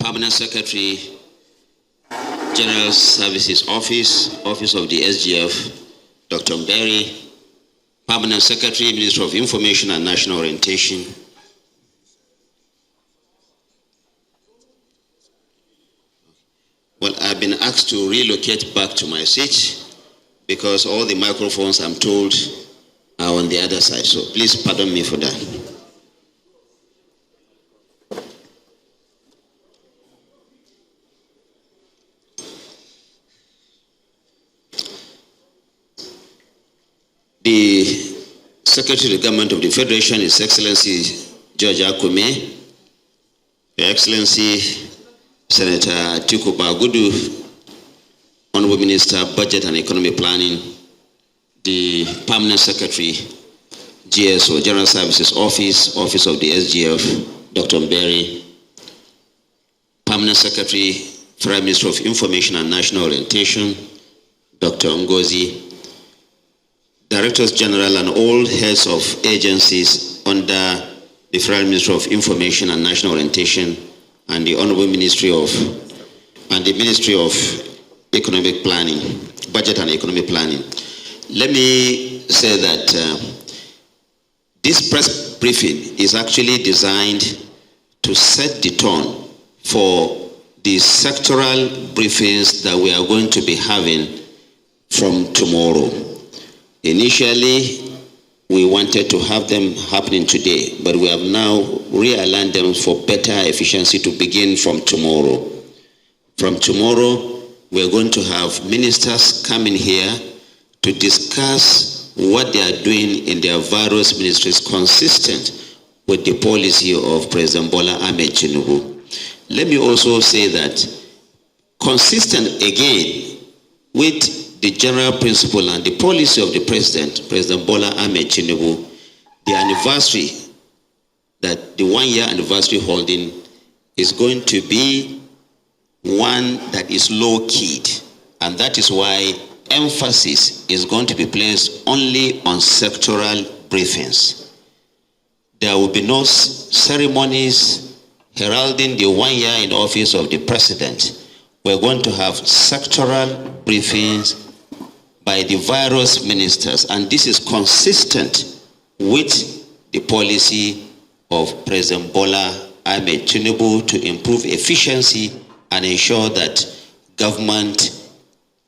Permanent Secretary, General Services Office, Office of the SGF, Dr. Berry, Permanent Secretary, Minister of Information and National Orientation, well, I've been asked to relocate back to my seat because all the microphones, I'm told, are on the other side. So please pardon me for that. The Secretary of the Government of the Federation, His Excellency George Akume, Your Excellency Senator Atiku Bagudu, Honorable Minister, Budget and Economic Planning, the Permanent Secretary, GSO, General Services Office, Office of the SGF, Dr. Berry, Permanent Secretary, Federal Minister of Information and National Orientation, Dr. Ngozi, Directors General and all heads of agencies under the Federal Ministry of Information and National Orientation and the Honorable Ministry of Economic Planning, Budget and Economic Planning. Let me say that this press briefing is actually designed to set the tone for the sectoral briefings that we are going to be having from tomorrow. Initially, we wanted to have them happening today, but we have now realigned them for better efficiency to begin from tomorrow. From tomorrow, we're going to have ministers coming here to discuss what they are doing in their various ministries consistent with the policy of President Bola Ahmed Tinubu. Let me also say that consistent again with the general principle and the policy of the President Bola Ahmed Tinubu, the anniversary, that the 1-year anniversary holding is going to be one that is low-keyed. And that is why emphasis is going to be placed only on sectoral briefings. There will be no ceremonies heralding the 1 year in office of the President. We're going to have sectoral briefings by the various ministers, and this is consistent with the policy of President Bola Ahmed Tinubu to improve efficiency and ensure that government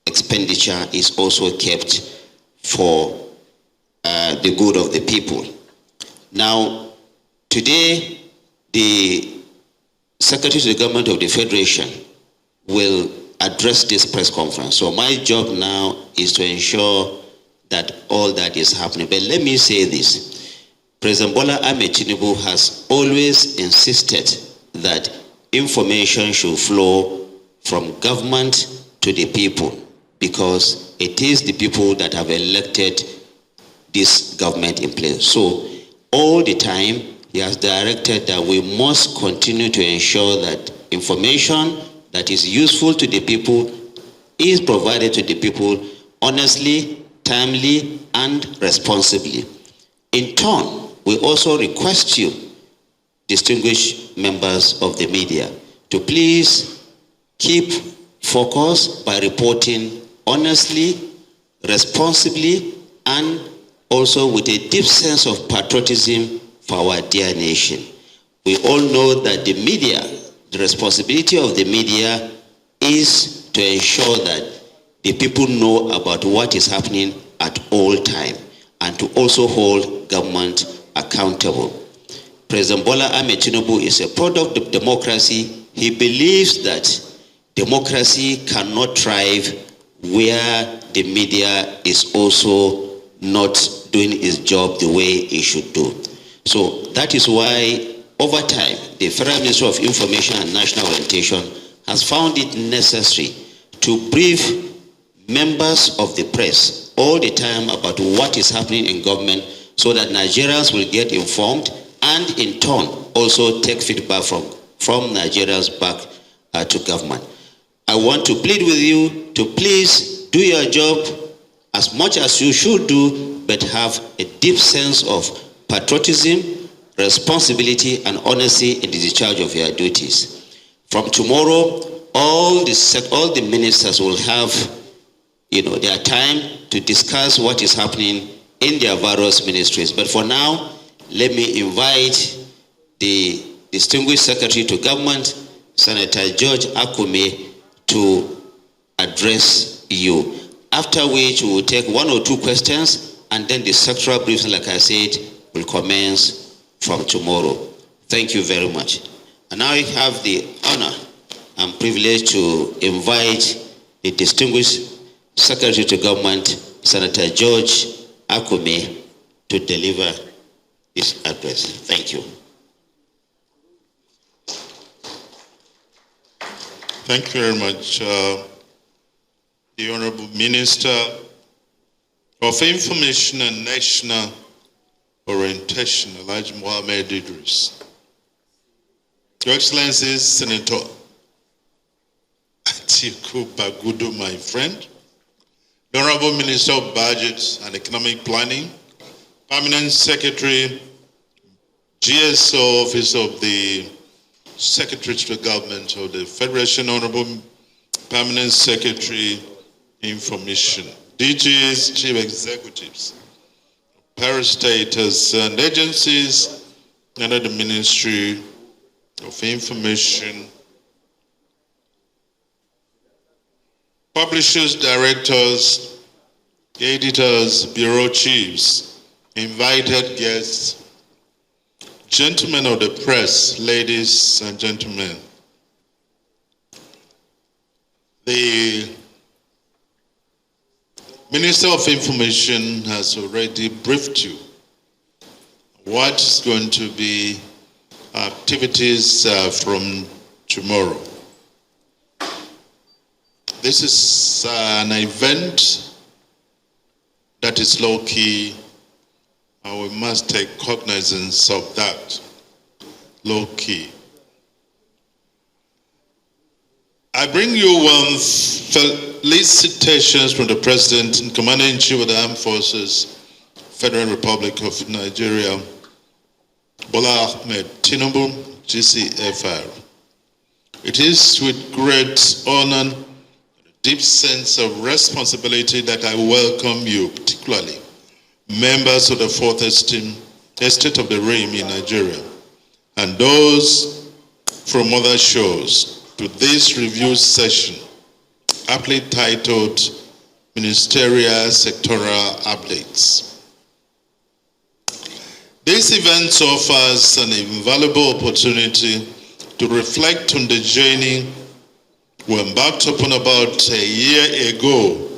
expenditure is also kept for the good of the people. Now, today, the Secretary to the Government of the Federation will address this press conference. So my job now is to ensure that all that is happening. But let me say this. President Bola Ahmed Tinubu has always insisted that information should flow from government to the people, because it is the people that have elected this government in place. So all the time, he has directed that we must continue to ensure that information that is useful to the people is provided to the people honestly, timely, and responsibly. In turn, we also request you, distinguished members of the media, to please keep focus by reporting honestly, responsibly, and also with a deep sense of patriotism for our dear nation. We all know that the media, the responsibility of the media is to ensure that the people know about what is happening at all time and to also hold government accountable. President Bola Ahmed Tinubu is a product of democracy. He believes that democracy cannot thrive where the media is also not doing its job the way it should do. So that is why over time, the Federal Ministry of Information and National Orientation has found it necessary to brief members of the press all the time about what is happening in government so that Nigerians will get informed and in turn also take feedback from Nigerians back to government. I want to plead with you to please do your job as much as you should do, but have a deep sense of patriotism, responsibility, and honesty in the discharge of your duties. From tomorrow, all the ministers will have, their time to discuss what is happening in their various ministries. But for now, let me invite the distinguished Secretary to Government, Senator George Akume, to address you. After which we will take one or two questions, and then the sectoral briefing, like I said, will commence from tomorrow. Thank you very much. And now I have the honor and privilege to invite the distinguished Secretary to Government, Senator George Akume, to deliver his address. Thank you. Thank you very much, the Honorable Minister of Information and National Orientation, Elijah Mohammed Idris. Your Excellencies, Senator Atiku Bagudu, my friend, the Honorable Minister of Budget and Economic Planning, Permanent Secretary, GSO Office of the Secretary to the Government of the Federation, Honorable Permanent Secretary, Information, DGs, Chief Executives, parastatals and agencies under the Ministry of Information, publishers, directors, editors, bureau chiefs, invited guests, gentlemen of the press, ladies and gentlemen. The Minister of Information has already briefed you what is going to be activities from tomorrow. This is an event that is low-key, and we must take cognizance of that, low-key. I bring you felicitations from the President and Commander-in-Chief of the Armed Forces, Federal Republic of Nigeria, Bola Ahmed Tinubu, GCFR. It is with great honor and a deep sense of responsibility that I welcome you, particularly members of the Fourth Estate of the Realm in Nigeria, and those from other shows, to this review session, aptly titled Ministerial Sectoral Updates. This event offers an invaluable opportunity to reflect on the journey we embarked upon about a year ago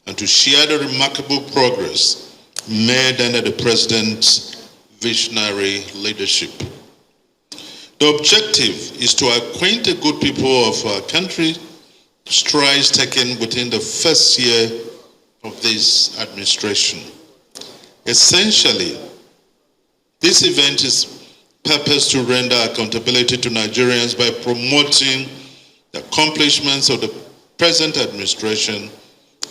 and to share the remarkable progress made under the President's visionary leadership. The objective is to acquaint the good people of our country strides taken within the first year of this administration. Essentially, this event is purposed to render accountability to Nigerians by promoting the accomplishments of the present administration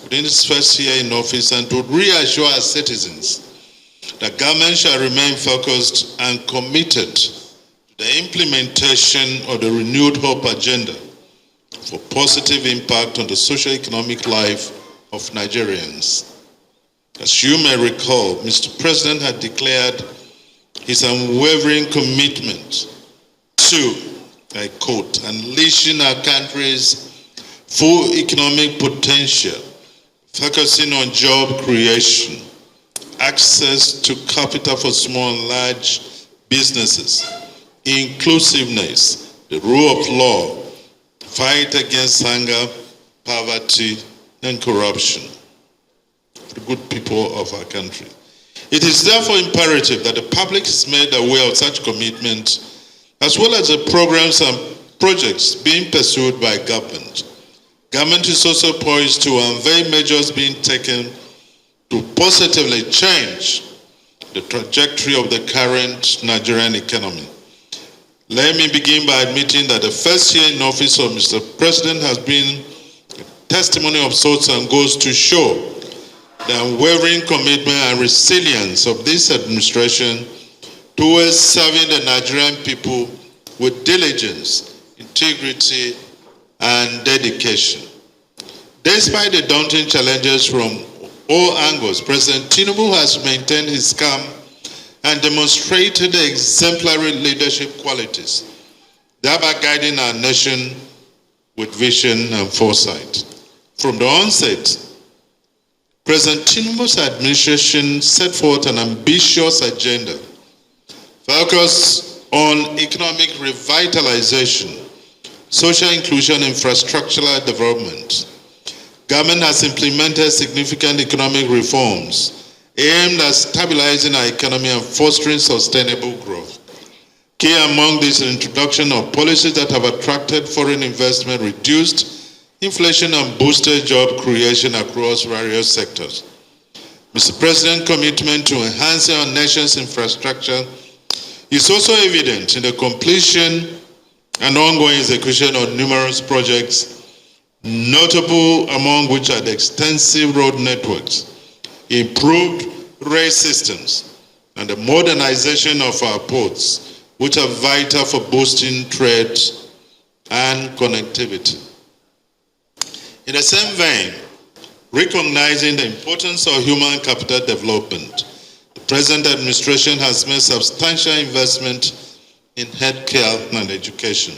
within its first year in office, and to reassure our citizens that government shall remain focused and committed to the implementation of the renewed hope agenda for positive impact on the socio-economic life of Nigerians. As you may recall, Mr. President had declared his unwavering commitment to, I quote, unleashing our country's full economic potential, focusing on job creation, access to capital for small and large businesses, inclusiveness, the rule of law, fight against hunger, poverty, and corruption for the good people of our country. It is therefore imperative that the public is made aware of such commitment, as well as the programs and projects being pursued by government. Government is also poised to unveil measures being taken to positively change the trajectory of the current Nigerian economy. Let me begin by admitting that the first year in office of Mr. President has been a testimony of sorts and goes to show the unwavering commitment and resilience of this administration towards serving the Nigerian people with diligence integrity, and dedication. Despite the daunting challenges from all angles, President Tinubu has maintained his calm and demonstrated exemplary leadership qualities, thereby guiding our nation with vision and foresight. From the onset, President Tinubu's administration set forth an ambitious agenda focused on economic revitalization, social inclusion, and infrastructural development. Government has implemented significant economic reforms aimed at stabilizing our economy and fostering sustainable growth. Key among these is the introduction of policies that have attracted foreign investment, reduced inflation, and boosted job creation across various sectors. Mr. President's commitment to enhancing our nation's infrastructure is also evident in the completion and ongoing execution of numerous projects, notable among which are the extensive road networks, improved rail systems, and the modernization of our ports, which are vital for boosting trade and connectivity. In the same vein, recognizing the importance of human capital development, the present administration has made substantial investment in healthcare and education.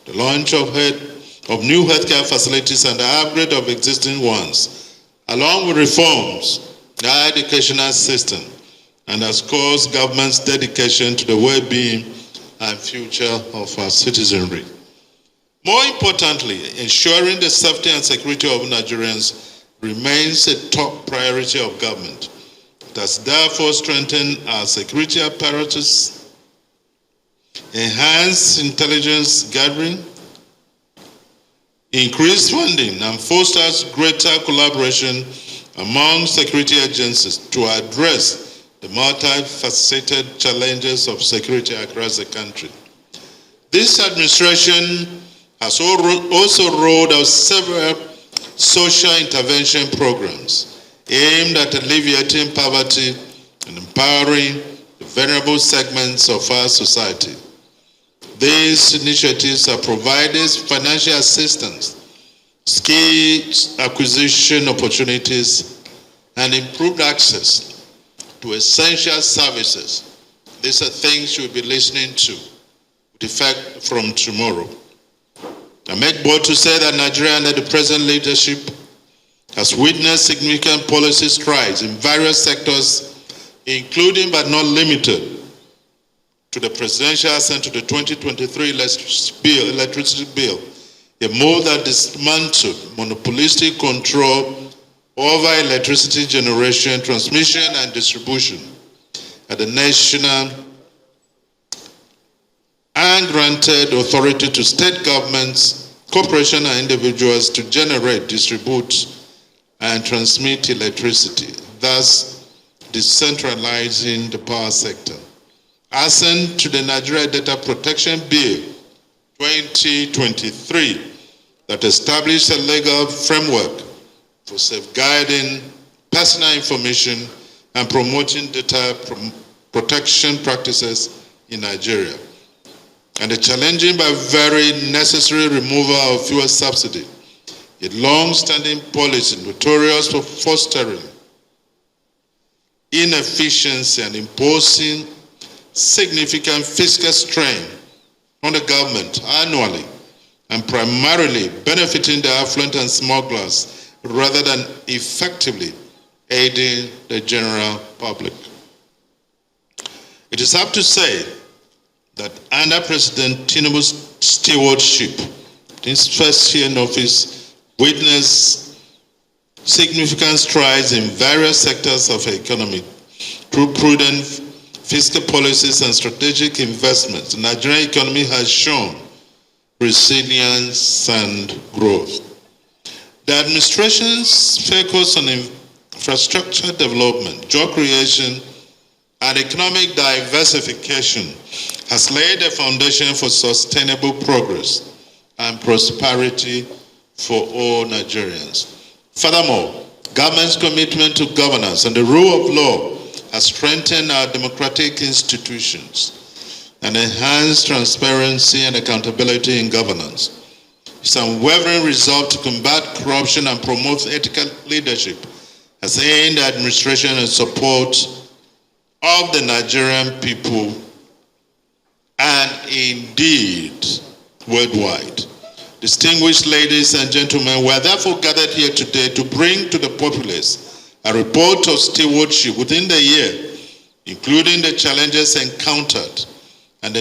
The launch of new healthcare facilities and the upgrade of existing ones, along with reforms in our educational system, and of course, government's dedication to the well-being and future of our citizenry. More importantly, ensuring the safety and security of Nigerians remains a top priority of government. It has therefore strengthened our security apparatus, enhanced intelligence gathering, increased funding, and fosters greater collaboration among security agencies to address the multifaceted challenges of security across the country. This administration has also rolled out several social intervention programs aimed at alleviating poverty and empowering the vulnerable segments of our society. These initiatives have provided financial assistance, skill acquisition opportunities, and improved access to essential services. These are things you'll be listening to with effect from tomorrow. I make bold to say that Nigeria under the present leadership has witnessed significant policy strides in various sectors, including but not limited to the presidential assent to the 2023 electricity bill, a move that dismantled monopolistic control over electricity generation, transmission, and distribution at the national and granted authority to state governments, corporations, and individuals to generate, distribute, and transmit electricity, thus decentralizing the power sector. Assent to the Nigeria Data Protection Bill 2023 that established a legal framework for safeguarding personal information and promoting data protection practices in Nigeria, and the challenging but very necessary removal of fuel subsidy, a long-standing policy notorious for fostering inefficiency and imposing significant fiscal strain on the government annually, and primarily benefiting the affluent and smugglers rather than effectively aiding the general public. It is up to say that under President Tinubu's stewardship, his first year in office witnessed significant strides in various sectors of the economy through prudent fiscal policies and strategic investments. The Nigerian economy has shown resilience and growth. The administration's focus on infrastructure development, job creation, and economic diversification has laid a foundation for sustainable progress and prosperity for all Nigerians. Furthermore, government's commitment to governance and the rule of law has strengthened our democratic institutions. and enhance transparency and accountability in governance. His unwavering resolve to combat corruption and promote ethical leadership has aimed at administration and support of the Nigerian people and indeed worldwide. Distinguished ladies and gentlemen, we are therefore gathered here today to bring to the populace a report of stewardship within the year, including the challenges encountered and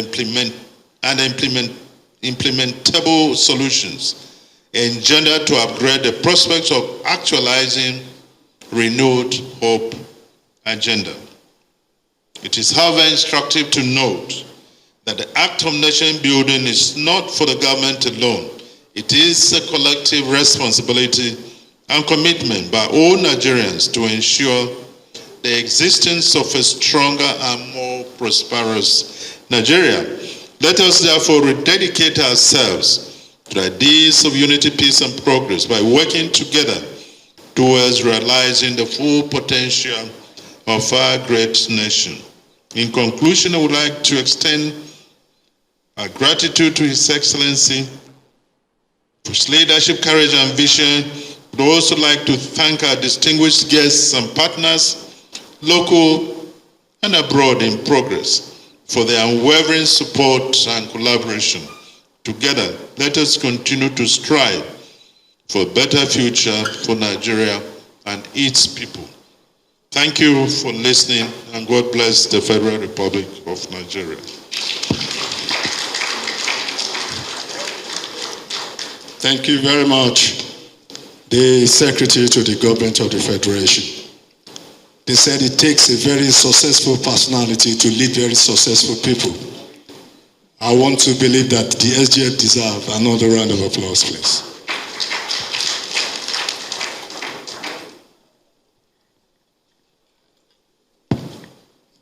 implementable solutions engendered to upgrade the prospects of actualizing renewed hope agenda. It is, however, instructive to note that the act of nation building is not for the government alone. It is a collective responsibility and commitment by all Nigerians to ensure the existence of a stronger and more prosperous Nigeria. Let us therefore rededicate ourselves to the ideas of unity, peace, and progress by working together towards realizing the full potential of our great nation. In conclusion, I would like to extend our gratitude to His Excellency for his leadership, courage, and vision. I would also like to thank our distinguished guests and partners, local and abroad in progress, for their unwavering support and collaboration. Together, let us continue to strive for a better future for Nigeria and its people. Thank you for listening, and God bless the Federal Republic of Nigeria. Thank you very much, the Secretary to the Government of the Federation. They said it takes a very successful personality to lead very successful people. I want to believe that the SGF deserve another round of applause, please.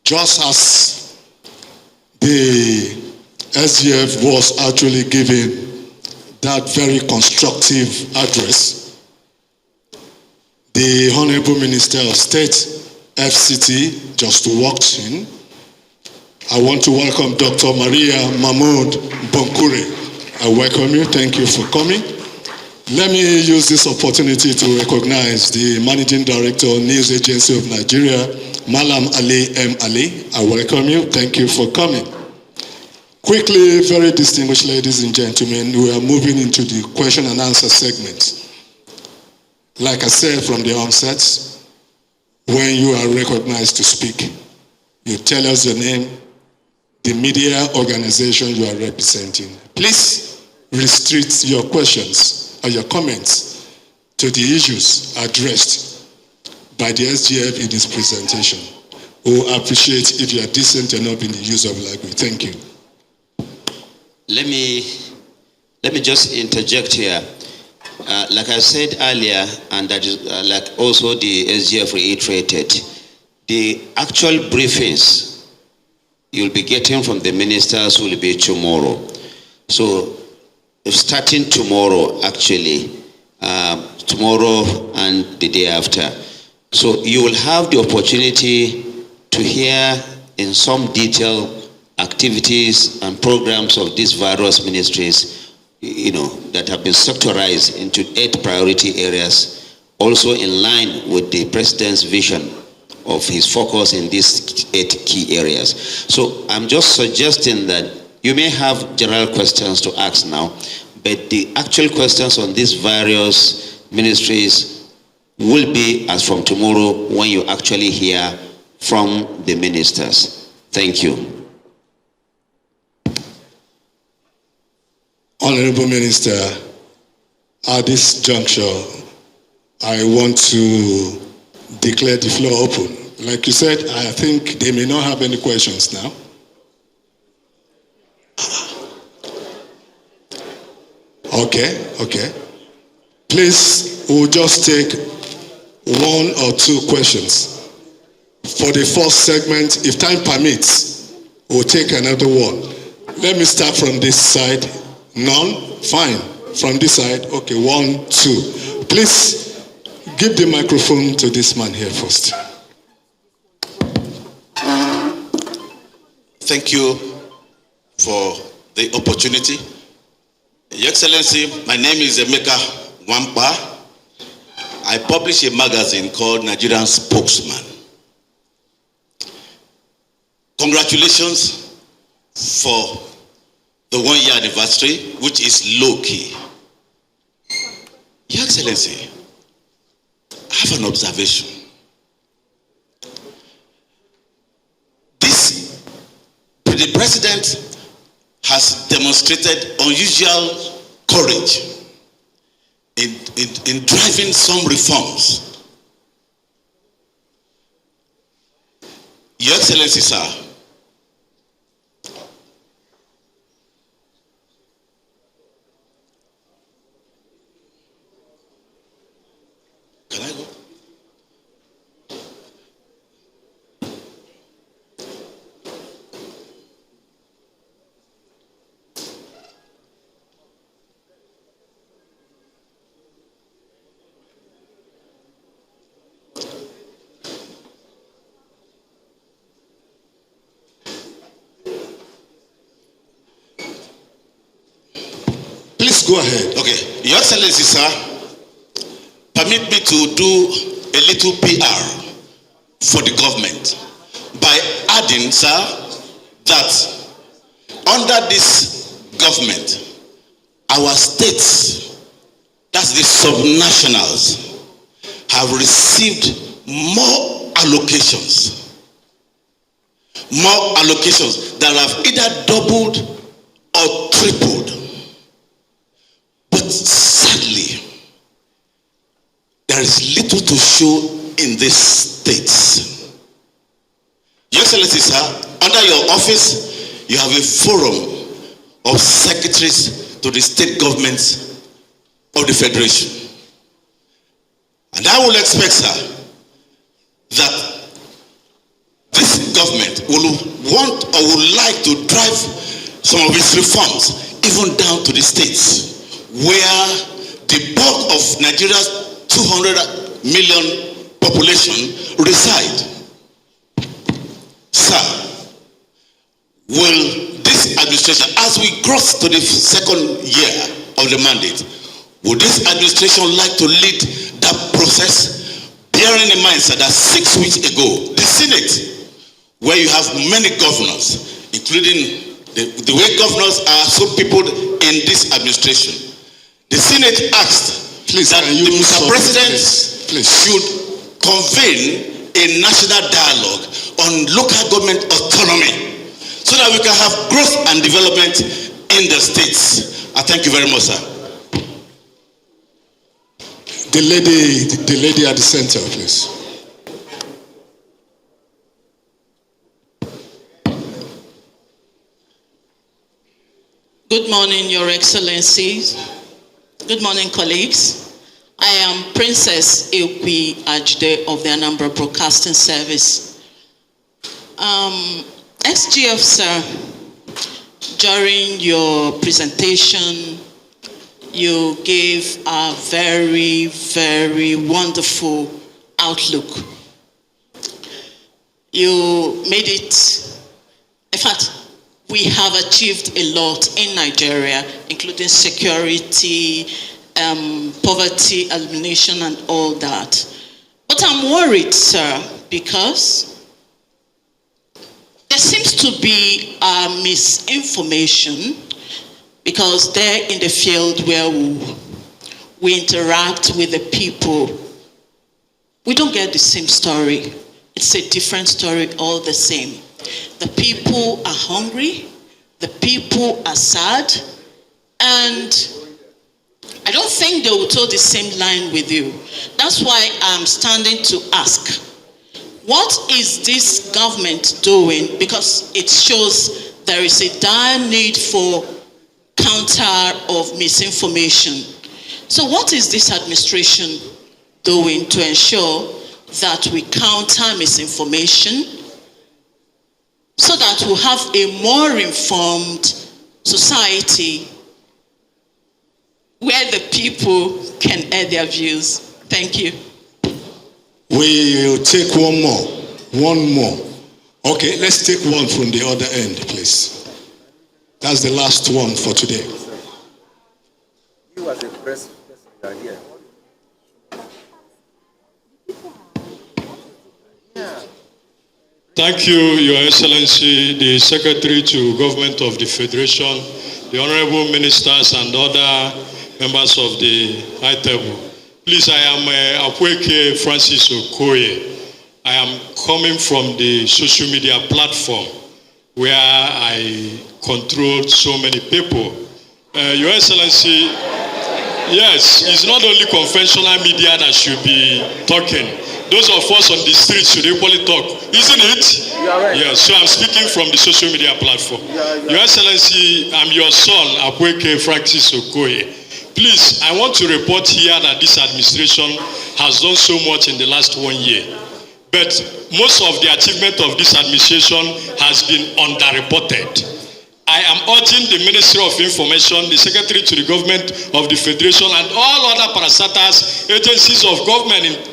Just as the SGF was actually giving that very constructive address, the Honorable Minister of State, FCT, just walked in. I want to welcome Dr. Maria Mahmoud Bonkure. I welcome you. Thank you for coming. Let me use this opportunity to recognize the Managing Director, News Agency of Nigeria, Malam Ali M. Ali. I welcome you. Thank you for coming. Quickly, very distinguished ladies and gentlemen, we are moving into the question and answer segment. Like I said from the onset, when you are recognized to speak, you tell us your name, the media organization you are representing. Please restrict your questions or your comments to the issues addressed by the SGF in this presentation. We will appreciate if you are decent enough in the use of language. Thank you. Let me just interject here. Like I said earlier, and that is like also the SGF reiterated, the actual briefings you'll be getting from the ministers will be tomorrow. So starting tomorrow, actually, tomorrow and the day after. So you will have the opportunity to hear in some detail activities and programs of these various ministries, that have been sectorized into 8 priority areas, also in line with the President's vision of his focus in these 8 key areas. So I'm just suggesting that you may have general questions to ask now, but the actual questions on these various ministries will be as from tomorrow when you actually hear from the ministers. Thank you. Honorable Minister, at this juncture, I want to declare the floor open. Like you said, I think they may not have any questions now. Okay. Please, we'll just take 1 or 2 questions. For the first segment, if time permits, we'll take another one. Let me start from this side. None? Fine. From this side? Okay, 1, 2. Please give the microphone to this man here first. Thank you, for the opportunity. Your Excellency, my name is Emeka Wampa. I publish a magazine called Nigerian Spokesman. Congratulations for the 1-year anniversary, which is low-key. Your Excellency, I have an observation. The President has demonstrated unusual courage in driving some reforms. Your Excellency, sir, can I go? Please go ahead. Okay, Your Excellency, sir, permit me to do a little PR for the government by adding, sir, that under this government, our states, that's the subnationals, have received more allocations that have either doubled or tripled. But sadly, there is little to show in these states. Your Excellency, sir, under your office, you have a forum of secretaries to the state governments of the Federation. And I will expect, sir, that this government will want or would like to drive some of its reforms even down to the states, where the bulk of Nigeria's 200 million population reside. Sir, will this administration, as we cross to the second year of the mandate, would this administration like to lead that process, bearing in mind, sir, that 6 weeks ago, the Senate, where you have many governors, including the way governors are so people in this administration, the Senate asked that the Mr. President should convene a national dialogue on local government autonomy so that we can have growth and development in the states. I thank you very much, sir. The lady at the center, please. Good morning, Your Excellencies. Good morning, colleagues. I am Princess Ilpi Ajde of the Anambra Broadcasting Service. SGF, sir, during your presentation, you gave a very, very wonderful outlook. You made it, in fact, we have achieved a lot in Nigeria, including security, poverty elimination, and all that. But I'm worried, sir, because there seems to be a misinformation, because there in the field where we interact with the people, we don't get the same story. It's a different story all the same. The people are hungry, the people are sad, and I don't think they will toe the same line with you. That's why I'm standing to ask, what is this government doing? Because it shows there is a dire need for counter of misinformation. So what is this administration doing to ensure that we counter misinformation, so that we'll have a more informed society where the people can air their views? Thank you. We'll take one more. Okay, let's take one from the other end, please. That's the last one for today. You as a press person are here. Thank you, Your Excellency, the Secretary to Government of the Federation, the Honorable Ministers and other members of the High Table. Please, I am Akweke Francis Okoye. I am coming from the social media platform where I control so many people. Your Excellency, yes, it's not only conventional media that should be talking. Those of us on the streets should equally talk, isn't it? Right. Yes, so I'm speaking from the social media platform. Your Excellency, I'm your son, Akweke Francis Okoye. Please, I want to report here that this administration has done so much in the last 1 year. But most of the achievement of this administration has been underreported. I am urging the Ministry of Information, the Secretary to the Government of the Federation, and all other parastatals, agencies of government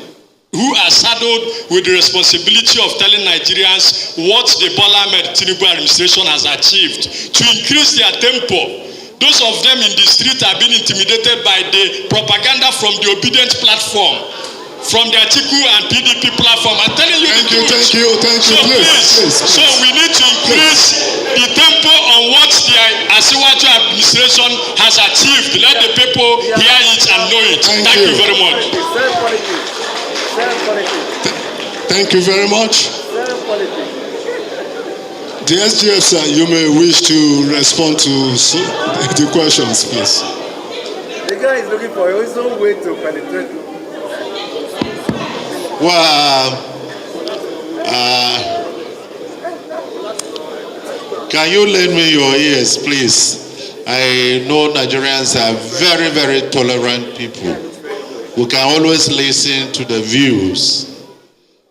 who are saddled with the responsibility of telling Nigerians what the Bola Ahmed Tinubu administration has achieved to increase their tempo. Those of them in the street are being intimidated by the propaganda from the obedient platform, from the Atiku and PDP platform. I'm telling you the truth. Thank you, please. So we need to increase the tempo on what the Asiwaju administration has achieved. Let the people hear it and know it. Thank you very much. Thank you very much. The SGF, sir, you may wish to respond to the questions, please. The guy is looking for his own way to penetrate. Well, can you lend me your ears, please? I know Nigerians are very, very tolerant people. We can always listen to the views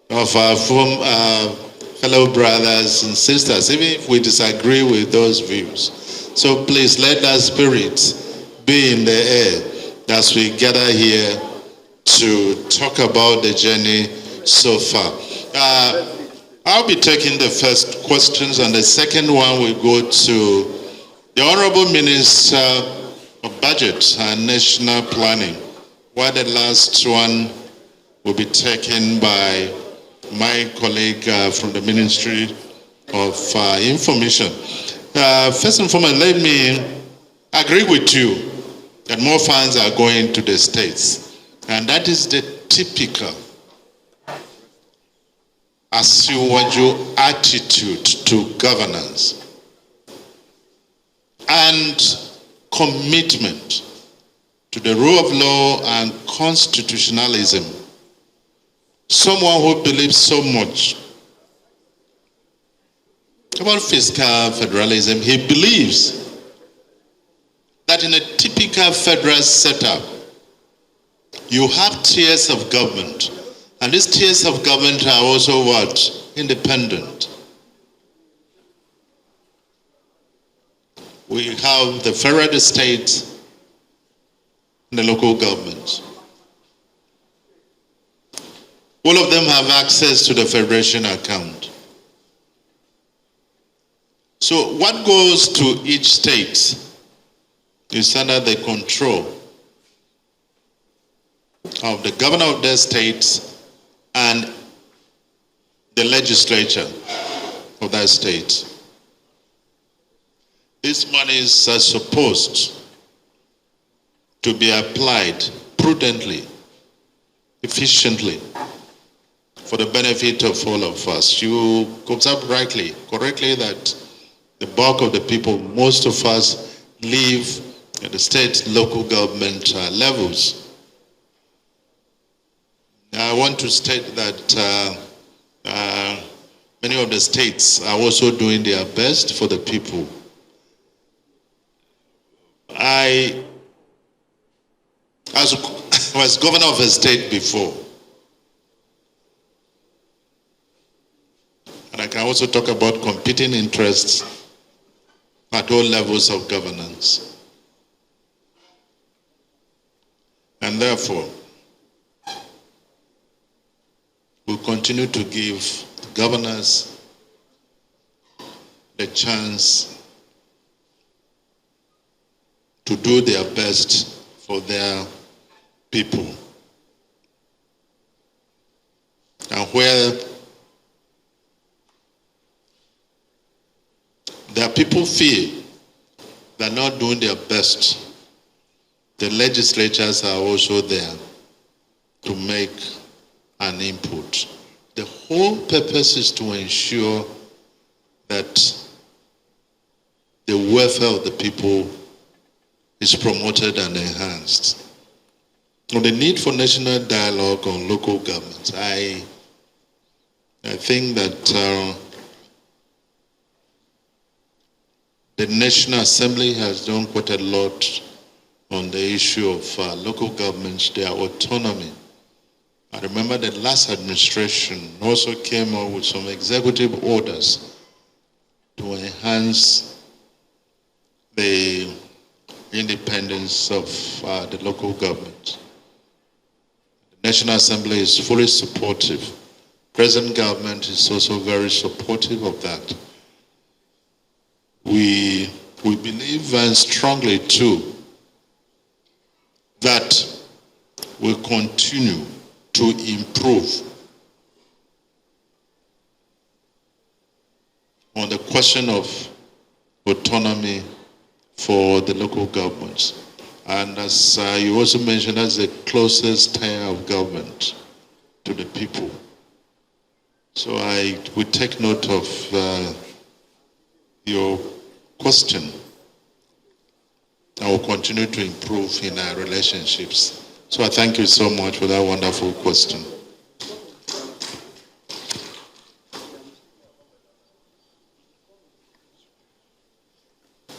of our fellow brothers and sisters, even if we disagree with those views. So please let that spirit be in the air as we gather here to talk about the journey so far. I'll be taking the first questions, and the second one will go to the Honorable Minister of Budget and National Planning, while the last one will be taken by my colleague from the Ministry of Information. First and foremost, let me agree with you that more funds are going to the states. And that is the typical Asiwaju attitude to governance and commitment to the rule of law and constitutionalism. Someone who believes so much about fiscal federalism, he believes that in a typical federal setup, you have tiers of government, and these tiers of government are also what? Independent. We have the federal, the state, and the local government. All of them have access to the federation account. So what goes to each state is under the control of the governor of their state and the legislature of that state. These monies are supposed to be applied prudently, efficiently, for the benefit of all of us. You observed correctly that the bulk of the people, most of us, live at the state, local government levels. I want to state that many of the states are also doing their best for the people. I was governor of a state before. And I can also talk about competing interests at all levels of governance. And therefore, we'll continue to give governors the chance to do their best for their people. And where their people feel they're not doing their best, the legislatures are also there to make an input. The whole purpose is to ensure that the welfare of the people is promoted and enhanced. On the need for national dialogue on local governments, I think that the National Assembly has done quite a lot on the issue of local governments, their autonomy. I remember the last administration also came up with some executive orders to enhance the independence of the local government. The National Assembly is fully supportive. Present government is also very supportive of that. We believe very strongly too that we continue to improve on the question of autonomy for the local governments. And as you also mentioned, that's the closest tier of government to the people. So we take note of your question. I will continue to improve in our relationships. So I thank you so much for that wonderful question.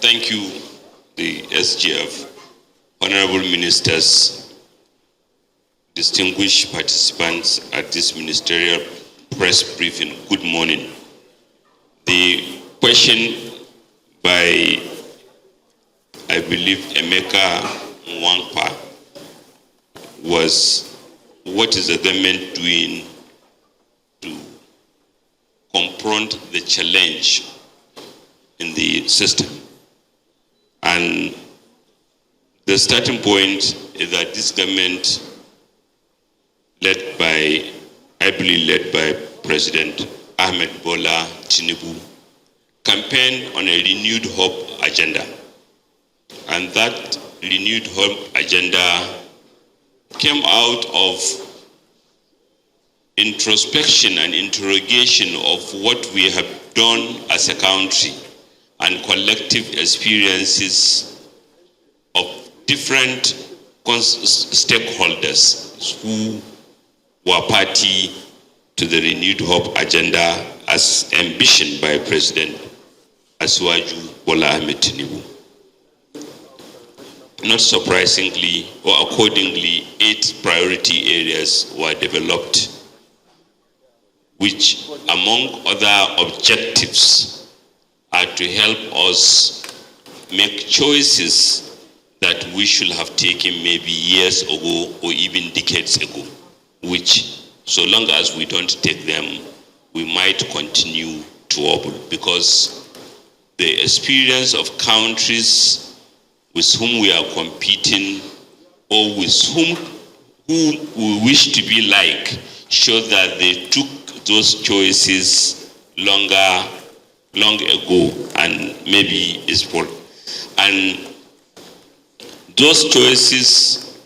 Thank you, the SGF, honorable ministers, distinguished participants at this ministerial press briefing. Good morning. The question by, I believe, Emeka Nwangpa was, what is the government doing to confront the challenge in the system? And the starting point is that this government, I believe led by President Ahmed Bola Tinubu, campaigned on a renewed hope agenda. And that renewed hope agenda came out of introspection and interrogation of what we have done as a country and collective experiences of different stakeholders who were party to the renewed hope agenda as ambitioned by President Asiwaju Bola Ahmed Tinubu. Not surprisingly or accordingly, 8 priority areas were developed, which among other objectives are to help us make choices that we should have taken maybe years ago or even decades ago, which so long as we don't take them, we might continue to wobble, because the experience of countries with whom we are competing or with who we wish to be like show that they took those choices long ago, and maybe it's for, and those choices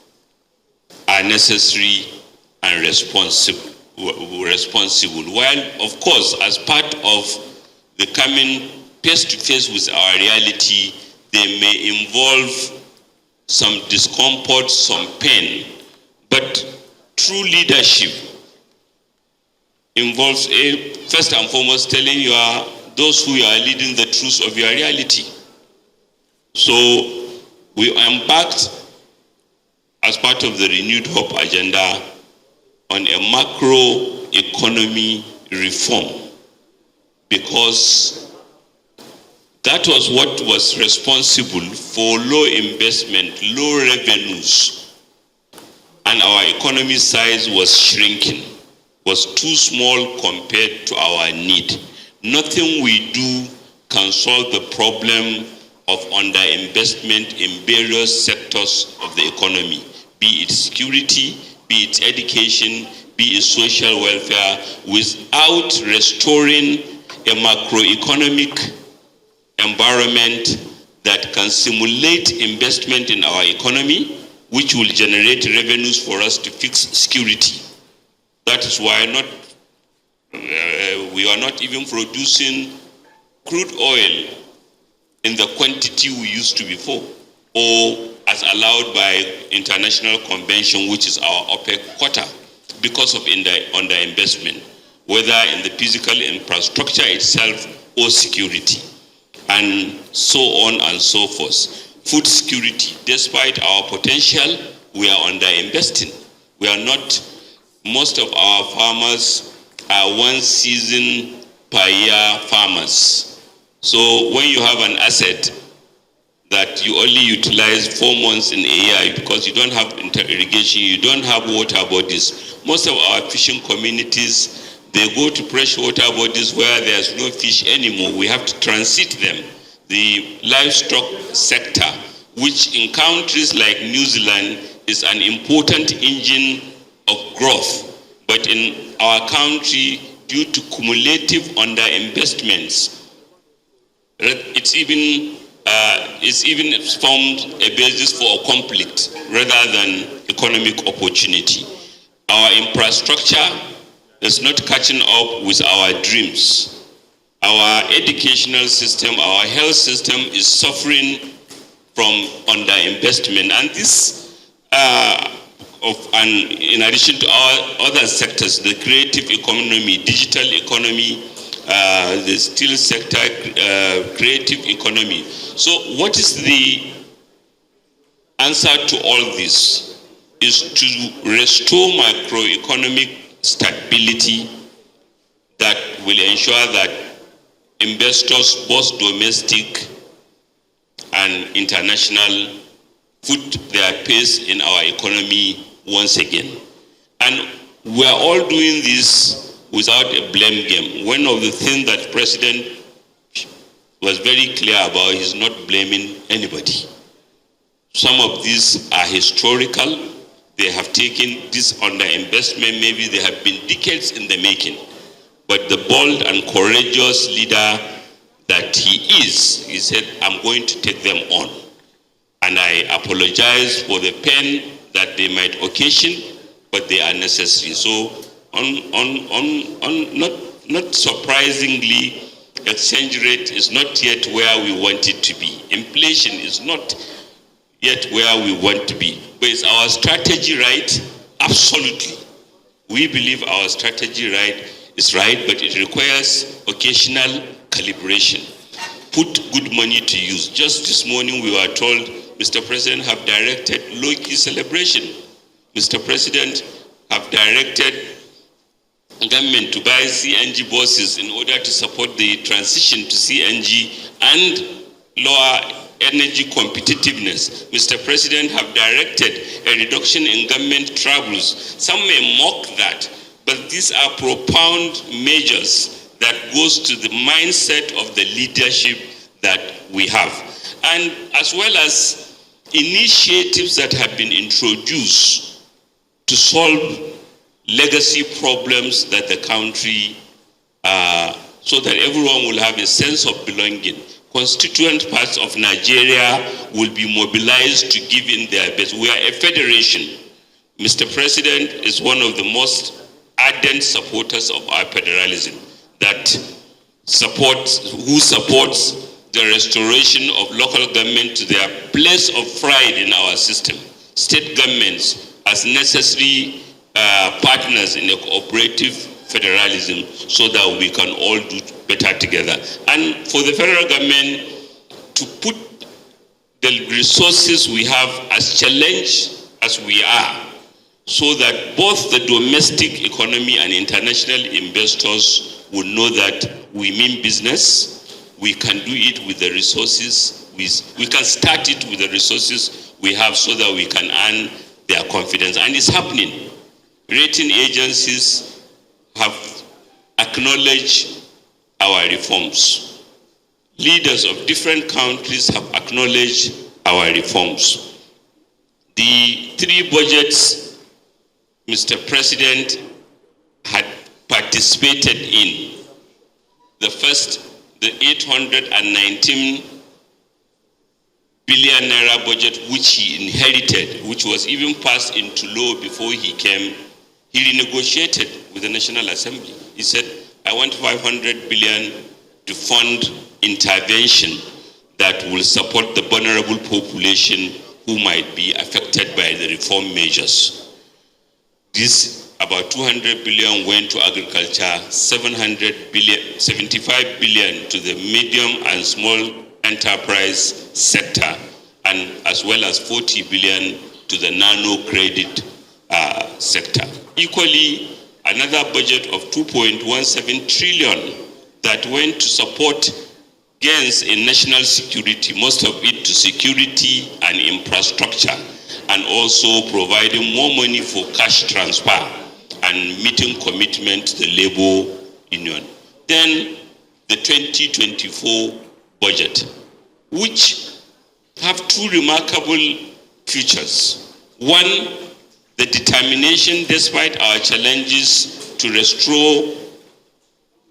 are necessary and responsible. While, of course, as part of the coming face-to-face with our reality, they may involve some discomfort, some pain, but true leadership involves first and foremost telling those who are leading the truth of your reality. So we embarked as part of the renewed hope agenda on a macro economy reform, because that was what was responsible for low investment, low revenues, and our economy size was shrinking, was too small compared to our need. Nothing we do can solve the problem of underinvestment in various sectors of the economy, be it security, be it education, be it social welfare, without restoring a macroeconomic environment that can stimulate investment in our economy, which will generate revenues for us to fix security. That is why we are not even producing crude oil in the quantity we used to before, or as allowed by international convention, which is our OPEC quota, because of underinvestment, whether in the physical infrastructure itself or security, and so on and so forth. Food security, despite our potential, we are underinvesting. We are not, most of our farmers are one season per year farmers. So when you have an asset that you only utilize 4 months in a year because you don't have irrigation, you don't have water bodies. Most of our fishing communities, they go to freshwater bodies where there's no fish anymore. We have to transit them. The livestock sector, which in countries like New Zealand is an important engine of growth, but in our country, due to cumulative underinvestments, it's even formed a basis for a conflict rather than economic opportunity. Our infrastructure is not catching up with our dreams. Our educational system, our health system is suffering from underinvestment, and this, in addition to our other sectors, the creative economy, digital economy, the steel sector, creative economy. So what is the answer to all this? Is to restore macroeconomic stability that will ensure that investors, both domestic and international, put their pace in our economy once again. And we are all doing this without a blame game. One of the things that President was very clear about is not blaming anybody. Some of these are historical. They have taken this underinvestment, maybe they have been decades in the making. But the bold and courageous leader that he is, he said, I'm going to take them on. And I apologize for the pain that they might occasion, but they are necessary. So, not surprisingly, exchange rate is not yet where we want it to be. Inflation is not yet where we want to be. But is our strategy right? Absolutely. We believe our strategy is right, but it requires occasional calibration. Put good money to use. Just this morning we were told Mr. President have directed low-key celebration. Mr. President have directed government to buy CNG buses in order to support the transition to CNG and lower energy competitiveness. Mr. President have directed a reduction in government travels. Some may mock that, but these are profound measures that goes to the mindset of the leadership that we have. And as well as initiatives that have been introduced to solve legacy problems that the country, so that everyone will have a sense of belonging. Constituent parts of Nigeria will be mobilized to give in their best. We are a federation. Mr. President is one of the most ardent supporters of our federalism, who supports the restoration of local government to their place of pride in our system. State governments as necessary partners in a cooperative federalism so that we can all do better together. And for the federal government to put the resources we have as challenge as we are, so that both the domestic economy and international investors will know that we mean business, we can do it with the resources, we can start it with the resources we have so that we can earn their confidence. And it's happening. Rating agencies have acknowledged our reforms. leaders of different countries have acknowledged our reforms. The 3 budgets Mr. President had participated in, the first, the 819 billion naira budget which he inherited, which was even passed into law before he came, he renegotiated with the National Assembly. He said, I want 500 billion to fund intervention that will support the vulnerable population who might be affected by the reform measures. This, about 200 billion went to agriculture, 75 billion to the medium and small enterprise sector, and as well as 40 billion to the nano credit sector. Equally, another budget of 2.17 trillion that went to support gains in national security, most of it to security and infrastructure, and also providing more money for cash transfer and meeting commitment to the labor union. Then the 2024 budget, which have 2 remarkable features. One, the determination, despite our challenges, to restore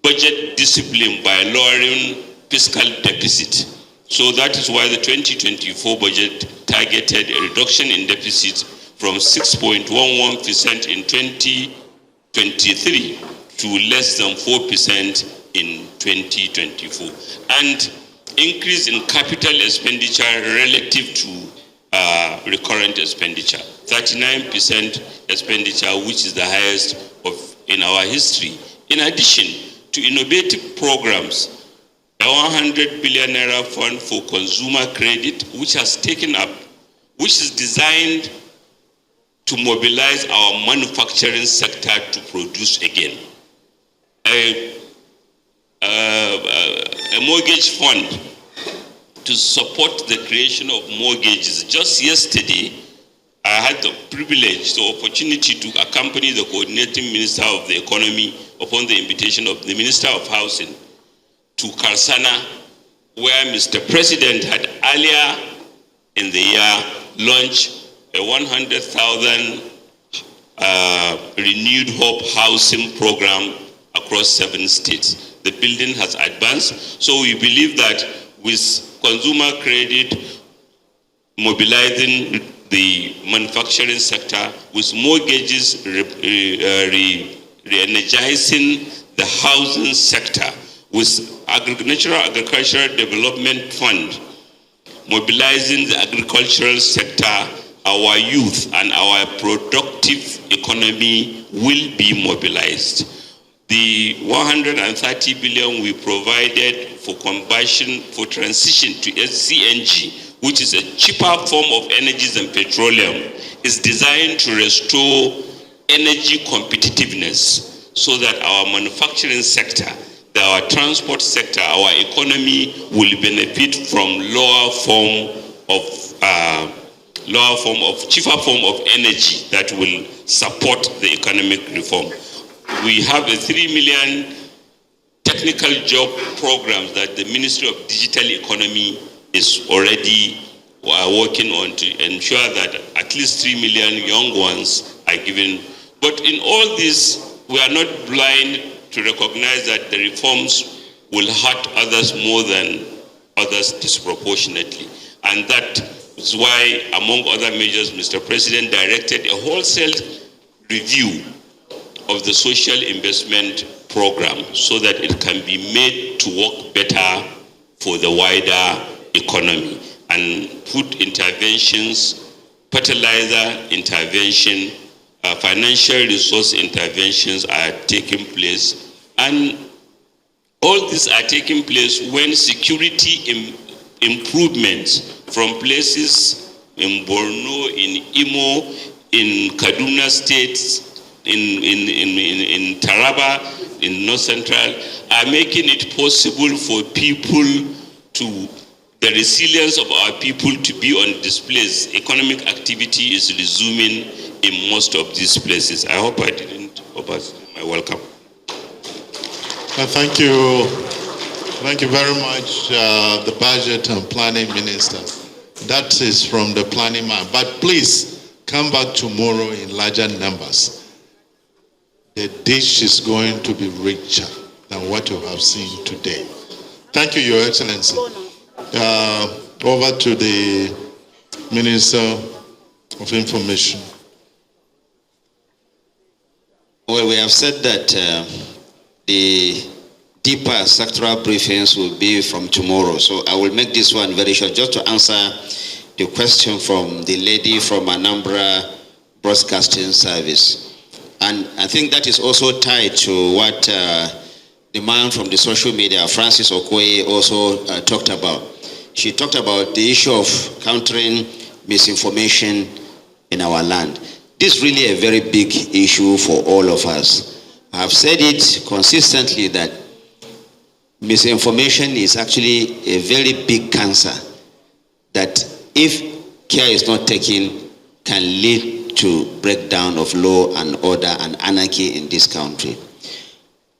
budget discipline by lowering fiscal deficit. So that is why the 2024 budget targeted a reduction in deficit from 6.11% in 2023 to less than 4% in 2024. And increase in capital expenditure relative to recurrent expenditure. 39% expenditure, which is the highest in our history. In addition to innovative programs, a 100 billion naira fund for consumer credit, which has taken up, which is designed to mobilize our manufacturing sector to produce again. A mortgage fund to support the creation of mortgages. Just yesterday, I had the privilege, the opportunity to accompany the coordinating minister of the economy upon the invitation of the Minister of Housing to Karsana, where Mr. President had earlier in the year launched a 100,000 renewed hope housing program across 7 states. The building has advanced, so we believe that with consumer credit mobilizing the manufacturing sector, with mortgages re-energizing the housing sector, with Natural Agricultural Development Fund mobilizing the agricultural sector, our youth and our productive economy will be mobilized. The 130 billion we provided for conversion, for transition to CNG, which is a cheaper form of energy than petroleum, is designed to restore energy competitiveness so that our manufacturing sector, our transport sector, our economy will benefit from cheaper form of energy that will support the economic reform. We have a 3 million technical job programs that the Ministry of Digital Economy is already working on to ensure that at least 3 million young ones are given. But in all this, we are not blind to recognize that the reforms will hurt others more than others disproportionately. And that is why, among other measures, Mr. President directed a wholesale review of the social investment program so that it can be made to work better for the wider economy. And food interventions, fertilizer intervention, financial resource interventions are taking place. And all these are taking place when security improvements from places in Borno, in Imo, in Kaduna states, in Taraba, in North Central, are making it possible for people to, the resilience of our people to be on displays. Economic activity is resuming in most of these places. I hope I didn't overstay my welcome. Thank you Thank you very much, the Budget and Planning Minister. That is from the planning man. But please, come back tomorrow in larger numbers. The dish is going to be richer than what you have seen today. Thank you, Your Excellency. Over to the Minister of Information. Well, we have said that the deeper sectoral briefings will be from tomorrow. So I will make this one very short, just to answer the question from the lady from Anambra Broadcasting Service. And I think that is also tied to what the man from the social media, Francis Okoye, also talked about. She talked about the issue of countering misinformation in our land. This is really a very big issue for all of us. I have said it consistently that misinformation is actually a very big cancer that, if care is not taken, can lead to breakdown of law and order and anarchy in this country.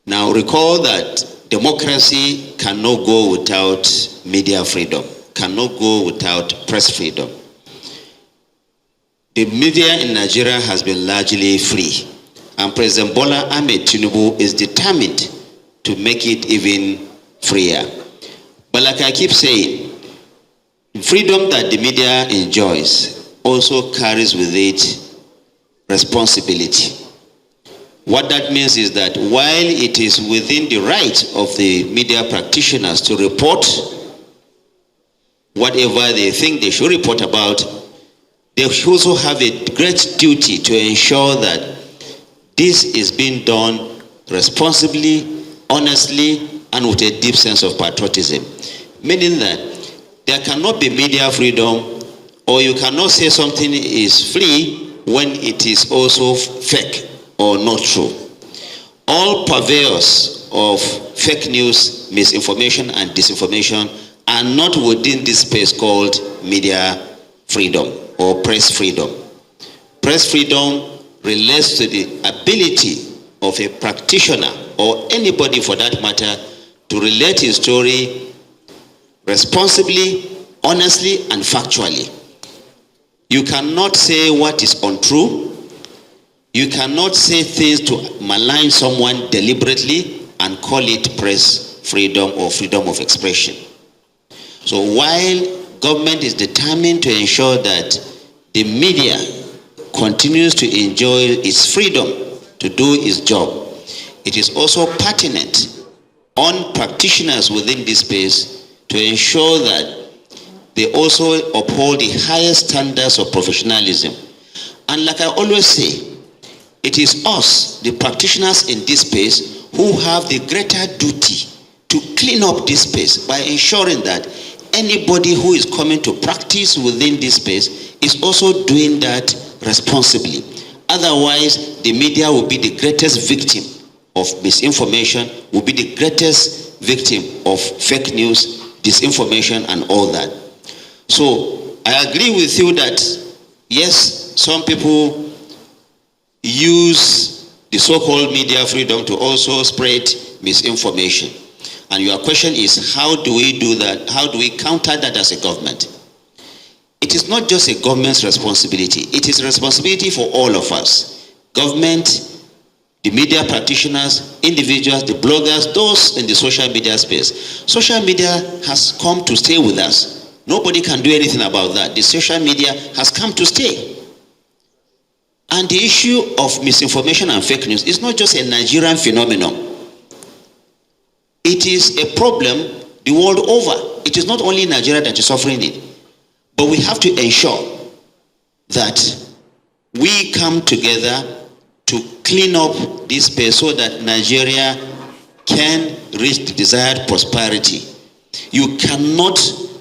Now recall that democracy cannot go without media freedom, cannot go without press freedom. The media in Nigeria has been largely free, and President Bola Ahmed Tinubu is determined to make it even freer. But like I keep saying, freedom that the media enjoys also carries with it responsibility. What that means is that while it is within the right of the media practitioners to report whatever they think they should report about, they also have a great duty to ensure that this is being done responsibly, honestly, and with a deep sense of patriotism. Meaning that there cannot be media freedom, or you cannot say something is free when it is also fake or not true. All purveyors of fake news, misinformation, and disinformation are not within this space called media freedom or press freedom. Press freedom relates to the ability of a practitioner, or anybody for that matter, to relate his story responsibly, honestly, and factually. You cannot say what is untrue. You cannot say things to malign someone deliberately and call it press freedom or freedom of expression. So while government is determined to ensure that the media continues to enjoy its freedom to do its job, it is also pertinent on practitioners within this space to ensure that they also uphold the highest standards of professionalism. And like I always say, it is us, the practitioners in this space, who have the greater duty to clean up this space by ensuring that anybody who is coming to practice within this space is also doing that responsibly. Otherwise, the media will be the greatest victim of misinformation, will be the greatest victim of fake news, disinformation, and all that. So I agree with you that yes, some people use the so-called media freedom to also spread misinformation. And your question is, how do we do that? How do we counter that as a government? It is not just a government's responsibility. It is a responsibility for all of us. Government, the media practitioners, individuals, the bloggers, those in the social media space. Social media has come to stay with us. Nobody can do anything about that. The social media has come to stay. And the issue of misinformation and fake news is not just a Nigerian phenomenon. It is a problem the world over. It is not only Nigeria that is suffering it. But we have to ensure that we come together to clean up this space so that Nigeria can reach the desired prosperity. You cannot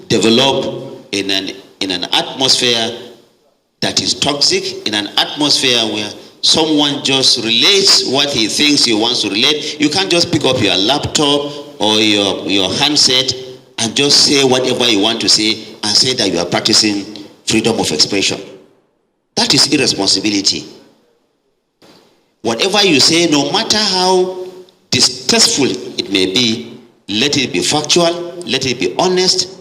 develop in an atmosphere that is toxic, in an atmosphere where someone just relates what he thinks he wants to relate. You can't just pick up your laptop or your handset and just say whatever you want to say and say that you are practicing freedom of expression. That is irresponsibility. Whatever you say, no matter how distasteful it may be, let it be factual, let it be honest,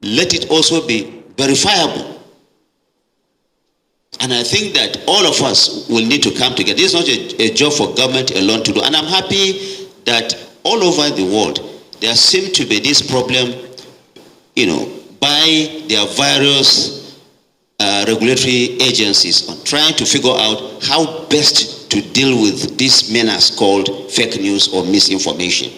let it also be verifiable. And I think that all of us will need to come together. This is not a job for government alone to do. And I'm happy that all over the world, there seems to be this problem, by their various regulatory agencies on trying to figure out how best to deal with this menace called fake news or misinformation.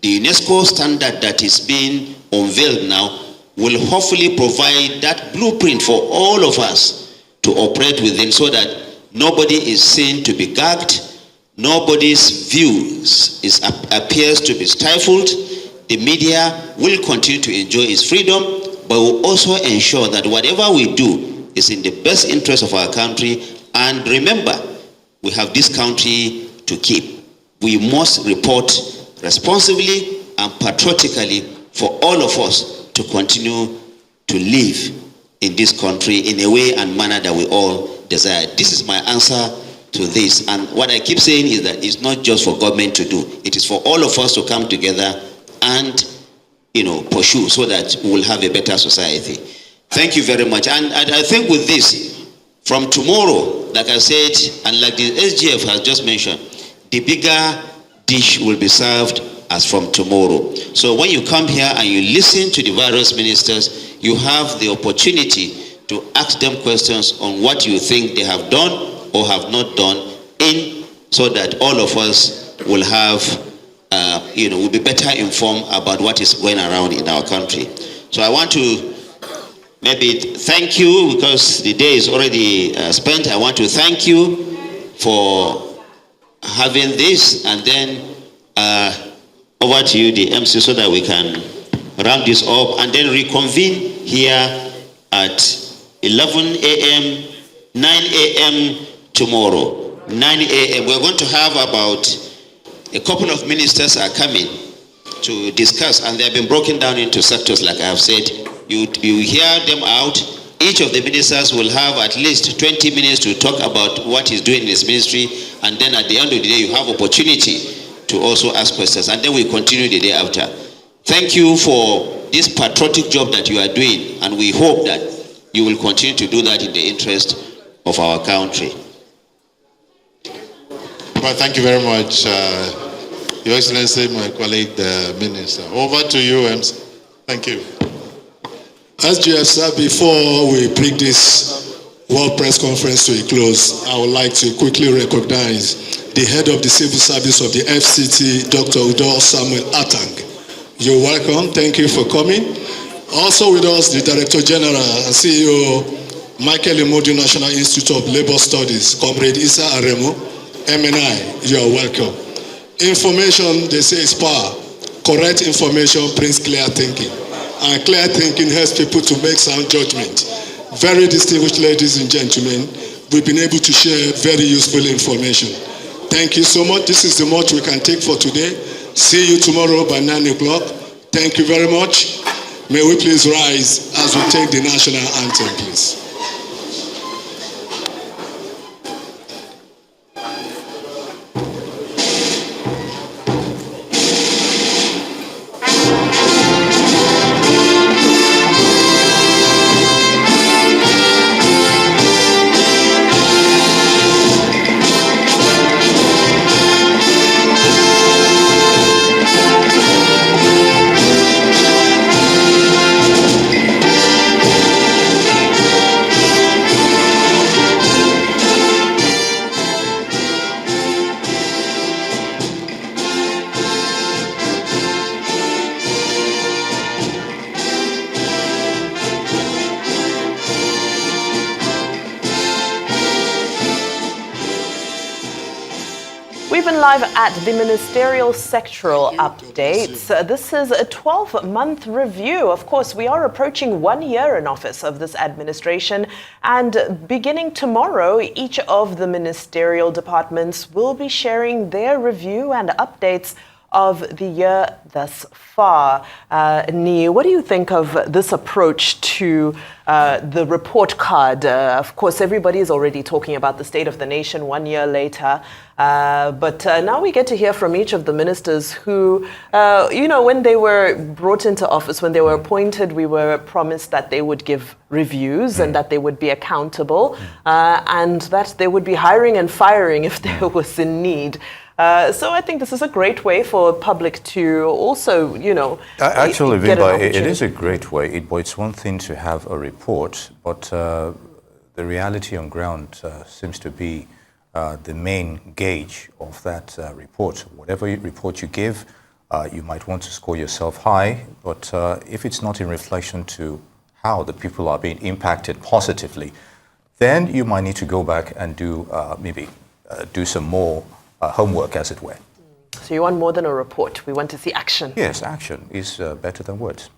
The UNESCO standard that is being unveiled now will hopefully provide that blueprint for all of us to operate within, so that nobody is seen to be gagged, nobody's views appears to be stifled. The media will continue to enjoy its freedom, but will also ensure that whatever we do is in the best interest of our country. And remember, we have this country to keep. We must report responsibly and patriotically for all of us to continue to live in this country in a way and manner that we all desire. This is my answer to this. And what I keep saying is that it's not just for government to do. It is for all of us to come together and, pursue, so that we will have a better society. Thank you very much. And I think with this, from tomorrow, like I said, and like the SGF has just mentioned, the bigger dish will be served as from tomorrow. So when you come here and you listen to the various ministers, you have the opportunity to ask them questions on what you think they have done or have not done, so that all of us will have, will be better informed about what is going around in our country. So I want to maybe thank you, because the day is already spent. I want to thank you for having this, and then over to you, the MC, so that we can round this up and then reconvene here at 11 a.m., 9 a.m. tomorrow. 9 a.m. We're going to have about a couple of ministers are coming to discuss, and they have been broken down into sectors, like I have said. You hear them out. Each of the ministers will have at least 20 minutes to talk about what he's doing in his ministry, and then at the end of the day, you have opportunity to also ask questions, and then we continue the day after. Thank you for this patriotic job that you are doing, and we hope that you will continue to do that in the interest of our country. Well, thank you very much, Your Excellency, my colleague, the Minister. Over to you, MC. Thank you. As you have said, before we bring this World Press Conference to a close, I would like to quickly recognize the head of the Civil Service of the FCT, Dr. Udo Samuel Atang. You're welcome. Thank you for coming. Also with us, the Director General and CEO, Michael Imodi National Institute of Labor Studies, Comrade Issa Aremo, MNI. You are welcome. Information, they say, is power. Correct information brings clear thinking. And clear thinking helps people to make sound judgment. Very distinguished ladies and gentlemen, we've been able to share very useful information. Thank you so much. This is the much we can take for today. See you tomorrow by 9 o'clock. Thank you very much. May we please rise as we take the national anthem, please. Live at the Ministerial Sectoral updates. This is a 12-month review. Of course, we are approaching 1 year in office of this administration, and beginning tomorrow, each of the ministerial departments will be sharing their review and updates of the year thus far. Nii, what do you think of this approach to the report card? Of course, everybody is already talking about the state of the nation 1 year later. But now we get to hear from each of the ministers who, when they were brought into office, when they were appointed, we were promised that they would give reviews and that they would be accountable and that they would be hiring and firing if there was a need. So I think this is a great way for public to also, Actually, get Bimba, an it is a great way. It's one thing to have a report, but the reality on ground seems to be the main gauge of that report. Whatever report you give, you might want to score yourself high, but if it's not in reflection to how the people are being impacted positively, then you might need to go back and do do some more homework, as it were. So you want more than a report. We want to see action. Yes, action is better than words.